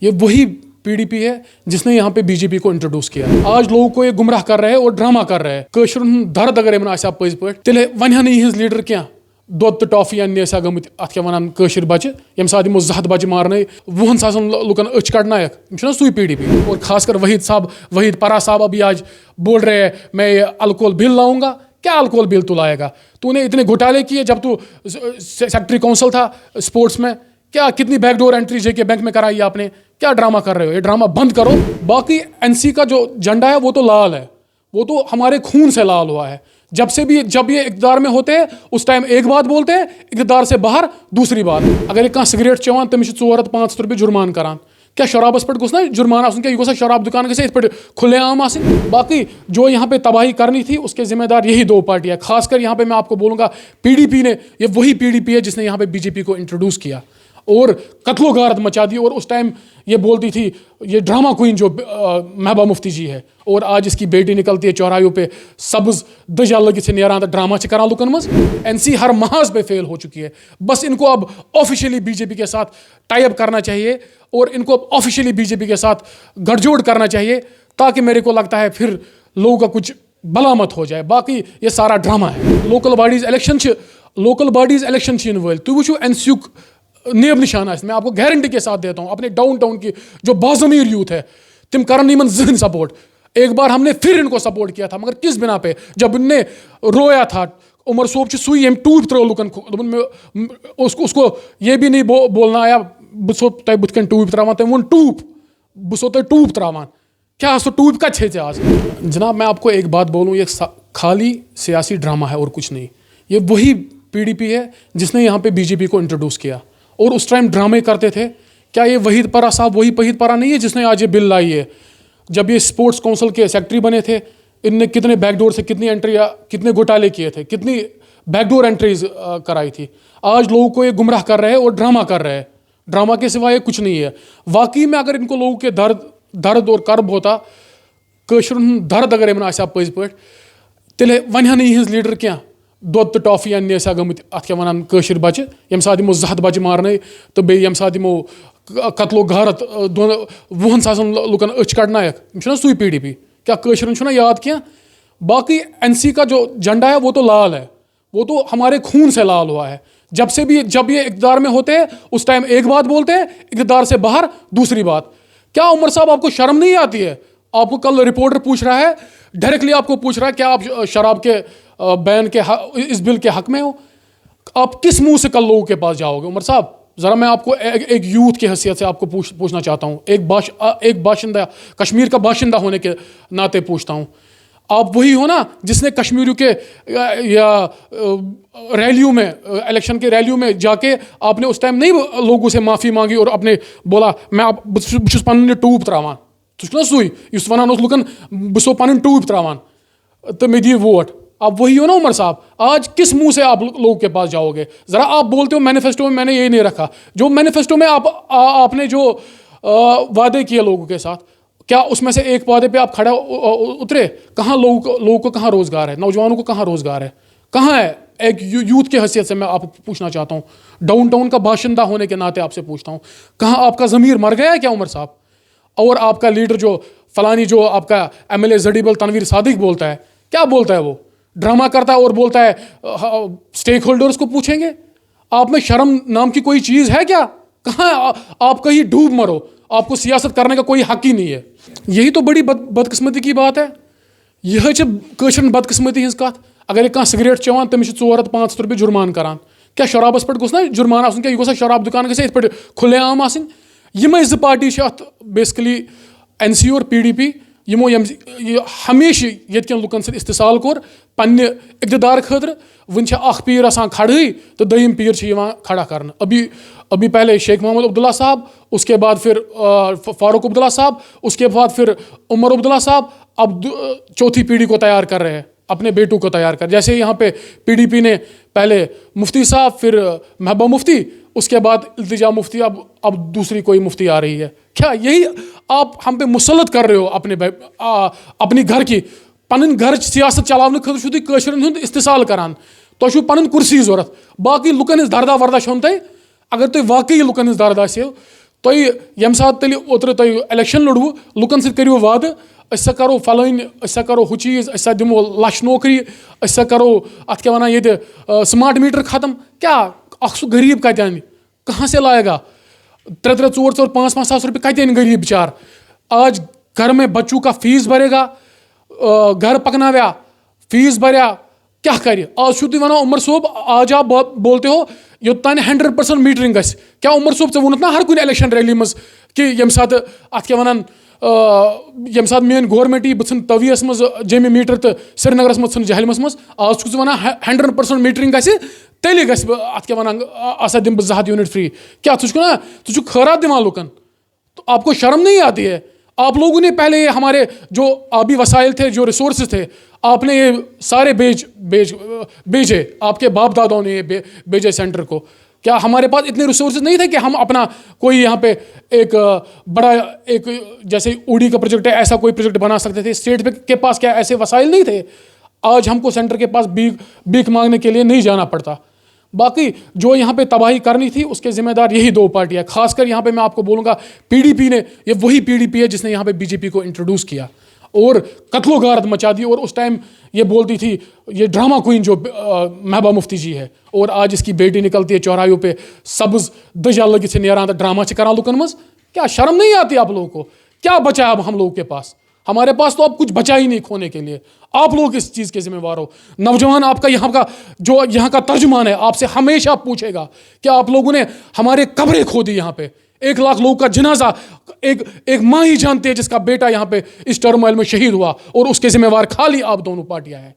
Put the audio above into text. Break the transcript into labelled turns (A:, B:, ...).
A: ये वही PDP है जिसने यहाँ पे BJP को इंट्रोड्यूस किया। आज लोगों को ये गुमराह कर रहे हैं और ड्रामा कर रहे हैं। कशरुन दर्द अगर यमन आसा पज पे तेल वन इन लीडर क्या दोद तो टॉफी अन्न गमत अत क्या वन कशर बच्चे यम सात यमो 7 बच्चे मारने 20,000 लुकन अच कड़नायक सुई PDP। और खासकर वहीद परा साहब अभी आज बोल रहे हैं मैं अल्कोहल बिल लाऊंगा। क्या अल्कोहल बिल तू लाएगा? तूने इतने घोटाले किए जब तू सेक्रेटरी काउंसिल था स्पोर्ट्स में। क्या कितनी बैकडोर एंट्री JK बैंक में कराई आपने? क्या ड्रामा कर रहे हो? ये ड्रामा बंद करो। बाकी NC का जो झंडा है वो तो लाल है, वो तो हमारे खून से लाल हुआ है। जब ये इक़्तिदार में होते हैं उस टाइम एक बात बोलते हैं, इक़्तिदार से बाहर दूसरी बात। अगर एक सिगरेट चवान तमिस 400-500 रुपये जुर्मान करान। क्या शराबस पे गुस ना जुर्माना आसन? क्या यह शराब दुकान गई पे खुलेआम आसन? बाकी जो यहाँ पे तबाही करनी थी उसके जिम्मेदार यही दो पार्टियाँ। खासकर यहाँ पे मैं आपको बोलूँगा PDP ने, ये वही PDP है जिसने यहाँ पे BJP को इंट्रोड्यूस किया और कत्लो गारत मचा दी। और उस टाइम ये बोलती थी ये ड्रामा क्वीन जो महबा मुफ्ती जी है, और आज इसकी बेटी निकलती है चौराहों पे सब्ज दजा लगी से नेरान ड्रामा करान लुकन मज। NC हर महाज पे फेल हो चुकी है। बस इनको अब ऑफिशियली BJP के साथ टाई अप करना चाहिए और इनको अब ऑफिशियली BJP के साथ गठजोड़ करना चाहिए, ताकि मेरे को लगता है फिर लोगों का कुछ भलामत हो जाए। बाकी ये सारा ड्रामा है। लोकल बॉडीज इलेक्शन इन वल तु वो NC नेब निशाना। मैं आपको गारंटी के साथ देता हूँ, अपने डाउन टाउन की जो बाज़मीर यूथ है तिम करन इमन जहन सपोर्ट। एक बार हमने फिर इनको सपोर्ट किया था, मगर किस बिना पे? जब इनने रोया था उमर सोब सुई हम टूट त्रो लुकन उसको ये भी नहीं बोलना आया बो तुम बुथकन टूब त्रावान तम वो टूब बो तुम टूब त्रावान। क्या सो टूब का छे आज? जनाब मैं आपको एक बात बोलूँ, ये खाली सियासी ड्रामा है और कुछ नहीं। ये वही PDP है जिसने यहाँ पे BJP को इंट्रोड्यूस किया और उस टाइम ड्रामे करते थे। क्या ये वहीद परा साहब वही वहीद परा नहीं है जिसने आज ये बिल लाई है? जब ये स्पोर्ट्स काउंसिल के सेक्रेटरी बने थे, इनने कितने बैकडोर से कितनी एंट्री कितने घोटाले किए थे, कितनी बैकडोर एंट्रीज कराई थी। आज लोगों को ये गुमराह कर रहे हैं और ड्रामा कर रहे हैं। ड्रामा के सिवाय कुछ नहीं है। वाकई में अगर इनको लोगों के दर्द और कर्ब होता, कशरुन दर्द अगर यमन आसा पज पे तेल वन इन लीडर क्या दोद तो टॉफी अन्न गमत अत क्या वन कशर बच्चे यम सात यमो 7 बच्चे मारने तो बे यम सात यमो कत्लो गारत 20,000 लुकन अच कड़नायक सुई PDP। क्या कशरन याद क्या? बाकी NC का जो झंडा है वो तो लाल है, वो तो हमारे खून से लाल हुआ है। जब ये इक़्तिदार में होते हैं उस टाइम एक बात बोलते हैं, इक़्तिदार से बाहर दूसरी बात। क्या उमर साहब आपको शर्म नहीं आती है? आपको कल रिपोर्टर पूछ रहा है, डायरेक्टली आपको पूछ रहा है क्या आप शराब के बैन के इस बिल के हक में हो? आप किस मुंह से कल लोगों के पास जाओगे? उमर साहब ज़रा मैं आपको एक यूथ की हैसियत से आपको पूछना चाहता हूँ, एक बाशिंदा, कश्मीर का बाशिंदा होने के नाते पूछता हूँ। आप वही हो ना जिसने कश्मीरियों के या रैलियों में, इलेक्शन के रैलियों में जाके आपने उस टाइम नहीं लोगों से माफ़ी मांगी और आपने बोला मैं आप पन टूब त्रावान ना सुई इस वन लुकन बो पन टूब त्रावान तो मे दी वोट। आप वही हो ना उमर साहब? आज किस मुंह से आप लोगों के पास जाओगे? ज़रा आप बोलते हो मैनिफेस्टो में मैंने ये नहीं रखा। जो मैनिफेस्टो में आपने जो वादे किए लोगों के साथ, क्या उसमें से एक वादे पे आप खड़ा उतरे? कहाँ लोगों को कहाँ रोज़गार है? नौजवानों को कहाँ रोज़गार है? कहाँ है? एक यूथ की हैसियत से मैं आपको पूछना चाहता हूँ, डाउन टाउन का बाशिंदा होने के नाते आपसे पूछता हूँ, कहाँ आपका ज़मीर मर गया है क्या उमर साहब? और आपका लीडर जो फलानी जो आपका MLA जडीबल तनवीर सादिक बोलता है, क्या बोलता है? वो ड्रामा करता है और बोलता है स्टेक होल्डर्स को पूछेंगे। आप में शर्म नाम की कोई चीज़ है क्या? कहाँ आप कहीं डूब मरो, आपको सियासत करने का कोई हक ही नहीं है। यही तो बड़ी बदकिस्मती की बात है। यह कशर बदकिस्मती हज कत। अगर एक सिगरेट चवान तमिस 400-500 रुपये जुर्मान करान। क्या शराबस पे गुस ना जुर्मान आसन? क्या यह शराब दुकान गई पे खुलेआम आसन? यम 2 पार्टी बेसिकली NC और PDP यमो हमेशा यन लुकन से इस्तेसाल कोर पन्ने इक़्तिदार खतर। वन पीर आसान खड़े तो दयम पीर खड़ा करना। अभी पहले शेख मोहम्मद अब्दुल्ला साहब, उसके बाद फिर फारूक अब्दुल्ला साहब, उसके बाद फिर उमर अब्दुल्ला साहब। अब चौथी पीढ़ी को तैयार कर रहे हैं, अपने बेटों को तैयार कर। जैसे यहाँ पे PDP ने पहले मुफ्ती साहब, फिर महबा मुफ्ती, उसके बाद इल्तिजा मुफ्ती, अब दूसरी कोई मुफ्ती आ रही है। क्या यही आप हम पे मुसलत कर रहे हो अपनी घर की पन घर सियासत चलाने खतर कशरन हुंद इस्तेसाल करान? तो पन कुर्सी जरूरत, बाकी लुकन दर्दा वर्दा छो तुम। अगर तुम वाकई लुकन दर्द تُہۍ ییٚمہِ ساتہٕ تیٚلہِ اوترٕ تۄہہِ الیکشن لوٚڑوٕ لُکن سۭتۍ کٔرِو وعدٕ أسۍ ہسا کرو فلٲنۍ أسۍ ہسا کرو ہُہ چیٖز أسۍ ہسا دِمو لچھ نوکری أسۍ ہسا کرو اَتھ کیاہ وَنان ییٚتہِ سمارٹ میٖٹر ختم کیاہ اکھ سُہ غریٖب کتہِ اَنہِ کہاں سے لائے گا 3-3 4-4 5-5 ساس رۄپیہِ کتہِ اَنہِ غریٖب بِچار آج گھر میں بچوں کا فیس بھرے گا گھر پکناویا فیس بھریا کیا کرِ آج چھُو تُہۍ وَنان عمر صٲب آج آپ بولتے ہو یوٚتانۍ 100% میٖٹرِنٛگ گژھِ کیٛاہ عمر صٲب ژےٚ ووٚنُتھ نا ہر کُنہِ الیکشن ریلی منٛز کہِ ییٚمہِ ساتہٕ اَتھ کیٛاہ وَنان ییٚمہِ ساتہٕ میٲنۍ گورمینٹ یی بہٕ ژھٕنہٕ تٔویَس منٛز جیٚمہِ میٖٹر تہٕ سرینگرس منٛز ژھٕنہٕ جہلمس منٛز آز چھُکھ ژٕ وَنان 100% میٖٹرِنٛگ گژھِ تیٚلہِ گژھِ بہٕ اَتھ کیٛاہ وَنان ہسا دِمہٕ بہٕ 200 یوٗنٹ فری کیٛاہ ژٕ چھُکھ نا ژٕ چھُکھ خٲرات دِوان لُکن تو آپ کو شرم نہیں آتی ہے آپ لوگوں نے پہلے ہمارے جو آبی وسائل تھے جو ریسورسز تھے آپ نے یہ سارے بیچے آپ کے باپ داداؤں نے یہ بیچے سینٹر کو کیا ہمارے پاس اتنے ریسورسز نہیں تھے کہ ہم اپنا کوئی یہاں پہ ایک بڑا ایک جیسے اوڈی کا پروجیکٹ ہے ایسا کوئی پروجیکٹ بنا سکتے تھے اسٹیٹ کے پاس کیا ایسے وسائل نہیں تھے آج ہم کو سینٹر کے پاس بھیک مانگنے کے لیے نہیں جانا پڑتا باقی جو یہاں پہ تباہی کرنی تھی اس کے ذمہ دار یہی 2 پارٹیاں خاص کر یہاں پہ میں آپ کو بولوں گا PDP نے یہ وہی PDP ہے جس نے یہاں پہ BJP کو انٹروڈیوس کیا اور قتل و غارت مچا دی اور اس ٹائم یہ بولتی تھی یہ ڈرامہ کوئن جو محبوبہ مفتی جی ہے اور آج اس کی بیٹی نکلتی ہے چوراہوں پہ سبز دجا لگت سے نیران ڈرامہ کران لکن مز کیا شرم نہیں آتی آپ لوگوں کو کیا بچا ہے اب ہم لوگوں کے پاس ہمارے پاس تو اب کچھ بچا ہی نہیں کھونے کے لیے آپ لوگ اس چیز کے ذمہ وار ہو نوجوان آپ کا یہاں کا ترجمان ہے آپ سے ہمیشہ پوچھے گا کہ آپ لوگوں نے ہمارے قبریں کھو دی یہاں پہ 1 لاکھ لوگوں کا جنازہ ایک ماں ہی جانتی ہے جس کا بیٹا یہاں پہ اس ٹرموائل میں شہید ہوا اور اس کے ذمہ وار خالی آپ دونوں پارٹیاں ہیں